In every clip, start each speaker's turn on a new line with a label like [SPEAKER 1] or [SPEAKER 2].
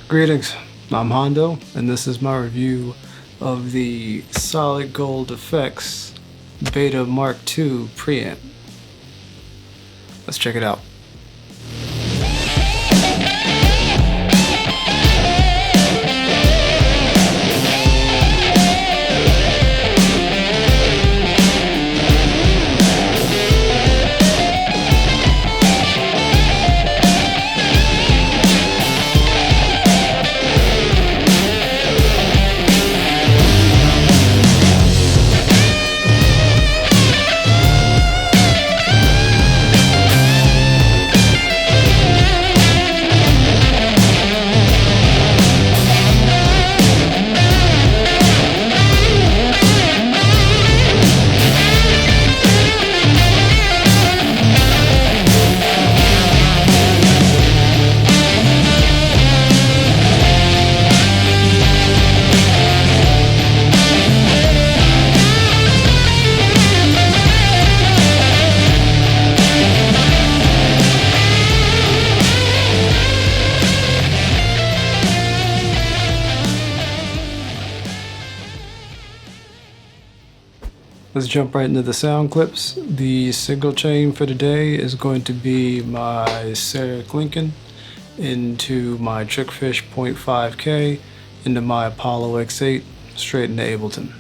[SPEAKER 1] Greetings, I'm Hondo, and this is my review of the Solidgoldfx Beta Mark II preamp. Let's check it out. Let's jump right into the sound clips. The single chain for today is going to be my Serek Lincoln into my Trickfish 0.5K into my Apollo X8 straight into Ableton.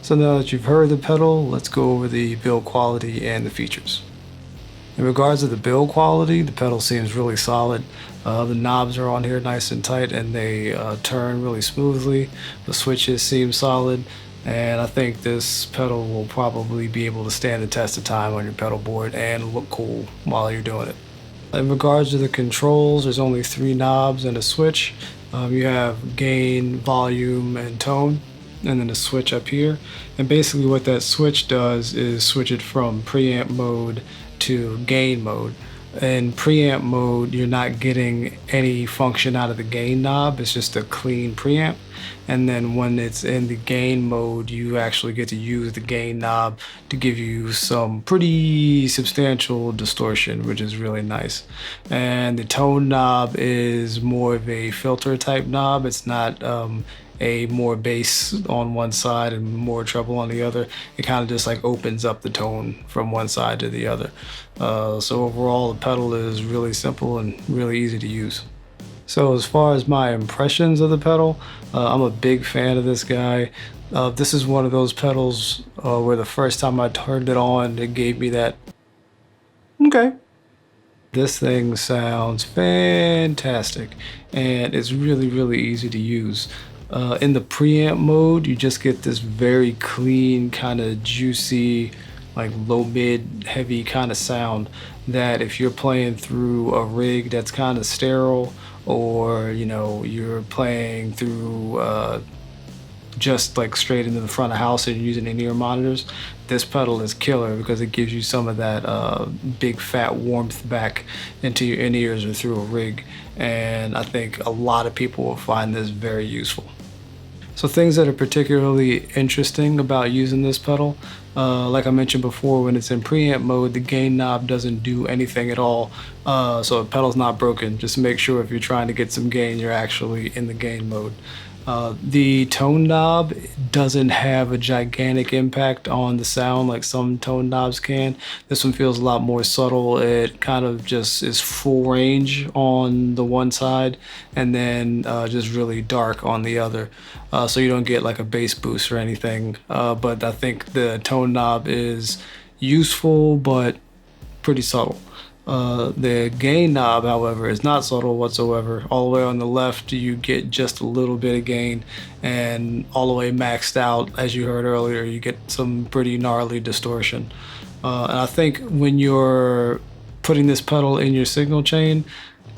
[SPEAKER 1] So now that you've heard the pedal, let's go over the build quality and the features. In regards to the build quality, the pedal seems really solid. The knobs are on here nice and tight and they turn really smoothly. The switches seem solid, and I think this pedal will probably be able to stand the test of time on your pedal board and look cool while you're doing it. In regards to the controls, there's only 3 knobs and a switch. You have gain, volume, and tone, and then a switch up here. And basically what that switch does is switch it from preamp mode to gain mode. In preamp mode, you're not getting any function out of the gain knob, it's just a clean preamp. And then when it's in the gain mode, you actually get to use the gain knob to give you some pretty substantial distortion, which is really nice. And the tone knob is more of a filter type knob. It's not a more bass on one side and more treble on the other. It kind of just like opens up the tone from one side to the other. So overall, the pedal is really simple and really easy to use. So as far as my impressions of the pedal, I'm a big fan of this guy. This is one of those pedals where the first time I turned it on, it gave me that, okay. This thing sounds fantastic, and it's really, really easy to use. In the preamp mode, you just get this very clean, kind of juicy, like low mid heavy kind of sound that if you're playing through a rig that's kind of sterile, or you know, you're playing through just like straight into the front of house and using in-ear monitors, this pedal is killer because it gives you some of that big fat warmth back into your in-ears or through a rig. And I think a lot of people will find this very useful. So things that are particularly interesting about using this pedal, like I mentioned before, when it's in preamp mode, the gain knob doesn't do anything at all. So the pedal's not broken. Just make sure if you're trying to get some gain, you're actually in the gain mode. The tone knob doesn't have a gigantic impact on the sound like some tone knobs can. This one feels a lot more subtle. It kind of just is full range on the one side and then just really dark on the other. So you don't get like a bass boost or anything. But I think the tone knob is useful but pretty subtle. The gain knob, however, is not subtle whatsoever. All the way on the left, you get just a little bit of gain, and all the way maxed out, as you heard earlier, you get some pretty gnarly distortion. And I think when you're putting this pedal in your signal chain,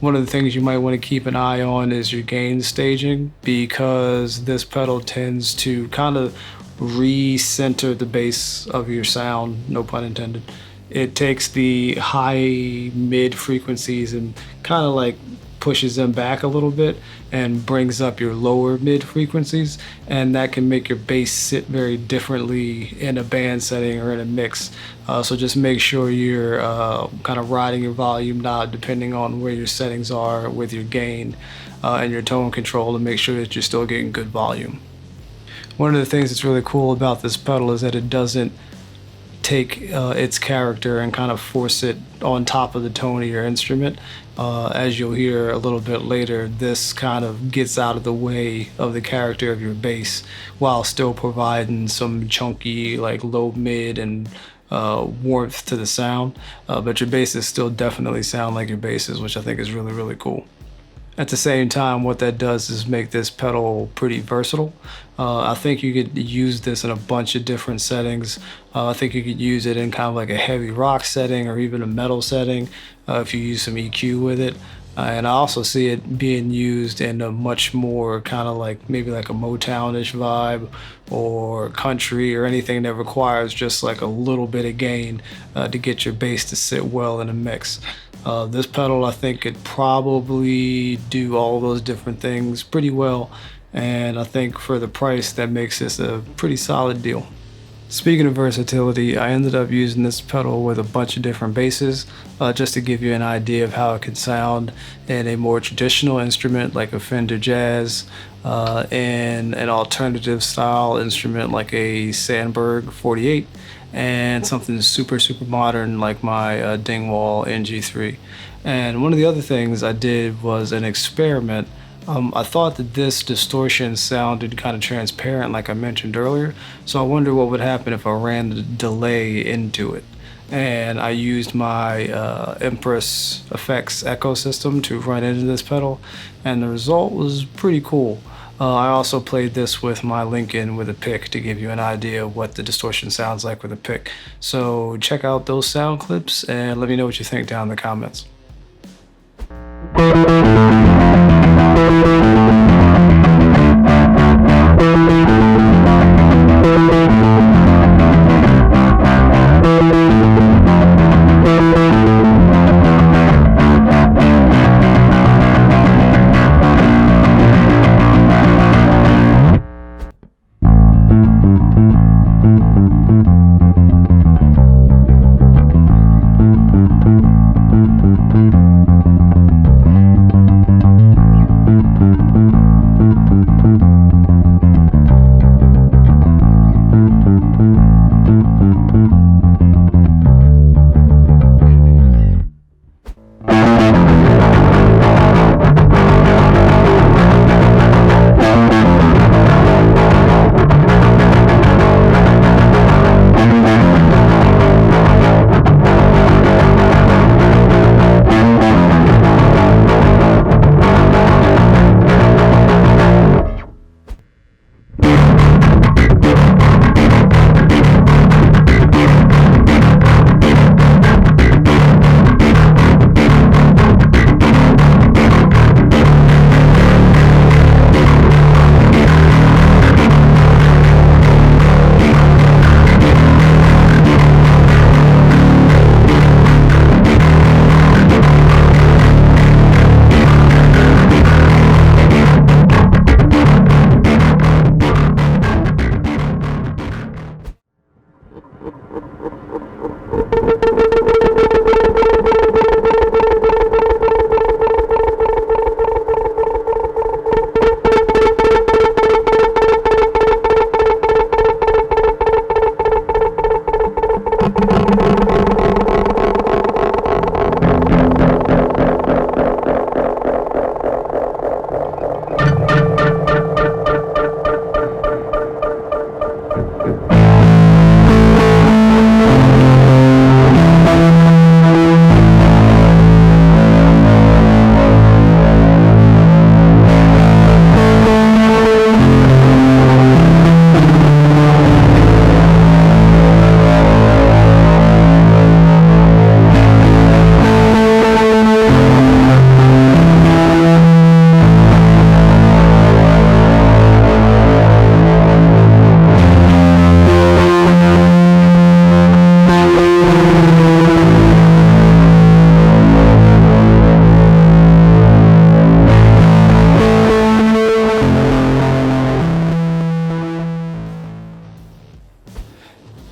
[SPEAKER 1] one of the things you might want to keep an eye on is your gain staging, because this pedal tends to kind of re-center the bass of your sound, no pun intended. It takes the high mid frequencies and kind of like pushes them back a little bit and brings up your lower mid frequencies, and that can make your bass sit very differently in a band setting or in a mix. So just make sure you're kind of riding your volume knob depending on where your settings are with your gain and your tone control to make sure that you're still getting good volume. One of the things that's really cool about this pedal is that it doesn't take its character and kind of force it on top of the tone of your instrument. As you'll hear a little bit later, this kind of gets out of the way of the character of your bass while still providing some chunky, like low mid and warmth to the sound. But your basses still definitely sound like your basses, which I think is really, really cool. At the same time, what that does is make this pedal pretty versatile. I think you could use this in a bunch of different settings. I think you could use it in kind of like a heavy rock setting or even a metal setting if you use some EQ with it. And I also see it being used in a much more kind of like maybe like a Motown-ish vibe or country or anything that requires just like a little bit of gain to get your bass to sit well in a mix. This pedal, I think, could probably do all those different things pretty well, and I think for the price, that makes this a pretty solid deal. Speaking of versatility, I ended up using this pedal with a bunch of different basses just to give you an idea of how it can sound in a more traditional instrument like a Fender Jazz, in an alternative style instrument like a Sandberg 48, and something super, super modern like my Dingwall NG3. And one of the other things I did was an experiment. I thought that this distortion sounded kind of transparent like I mentioned earlier, so I wonder what would happen if I ran the delay into it. And I used my Empress effects echo system to run into this pedal, and the result was pretty cool. I also played this with my Lincoln with a pick to give you an idea of what the distortion sounds like with a pick. So check out those sound clips and let me know what you think down in the comments.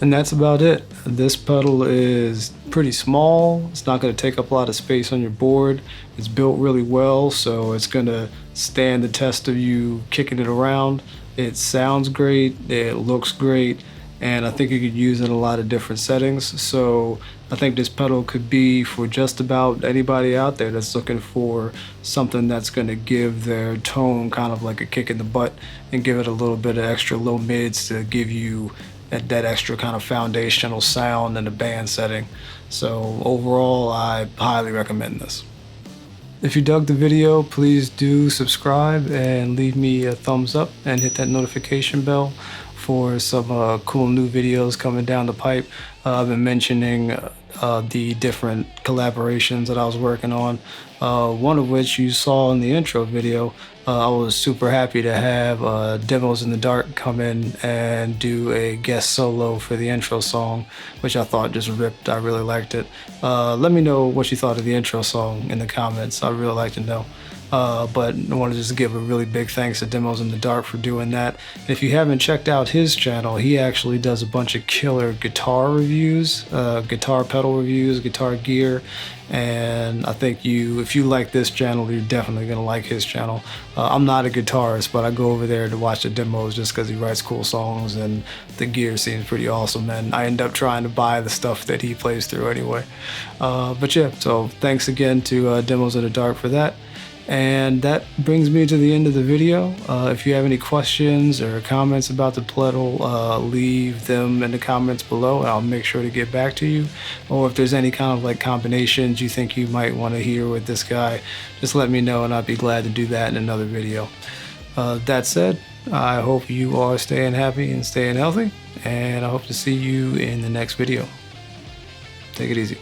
[SPEAKER 1] And that's about it. This pedal is pretty small. It's not going to take up a lot of space on your board. It's built really well, so it's going to stand the test of you kicking it around. It sounds great, it looks great, and I think you could use it in a lot of different settings. So I think this pedal could be for just about anybody out there that's looking for something that's going to give their tone kind of like a kick in the butt and give it a little bit of extra low mids to give you that extra kind of foundational sound in the band setting. So overall, I highly recommend this. If you dug the video, please do subscribe and leave me a thumbs up and hit that notification bell for some cool new videos coming down the pipe. I've been mentioning the different collaborations that I was working on, one of which you saw in the intro video. I was super happy to have Demos in the Dark come in and do a guest solo for the intro song, which I thought just ripped. I really liked it. Let me know what you thought of the intro song in the comments. I'd really like to know. But I want to just give a really big thanks to Demos in the Dark for doing that. And if you haven't checked out his channel, he actually does a bunch of killer guitar reviews, guitar pedal reviews, guitar gear, and I think if you like this channel, you're definitely going to like his channel. I'm not a guitarist, but I go over there to watch the demos just because he writes cool songs and the gear seems pretty awesome, and I end up trying to buy the stuff that he plays through anyway. But yeah, so thanks again to Demos in the Dark for that. And that brings me to the end of the video. If you have any questions or comments about the pedal, leave them in the comments below and I'll make sure to get back to you. Or if there's any kind of like combinations you think you might want to hear with this guy, just let me know and I'd be glad to do that in another video. That said, I hope you are staying happy and staying healthy, and I hope to see you in the next video. Take it easy.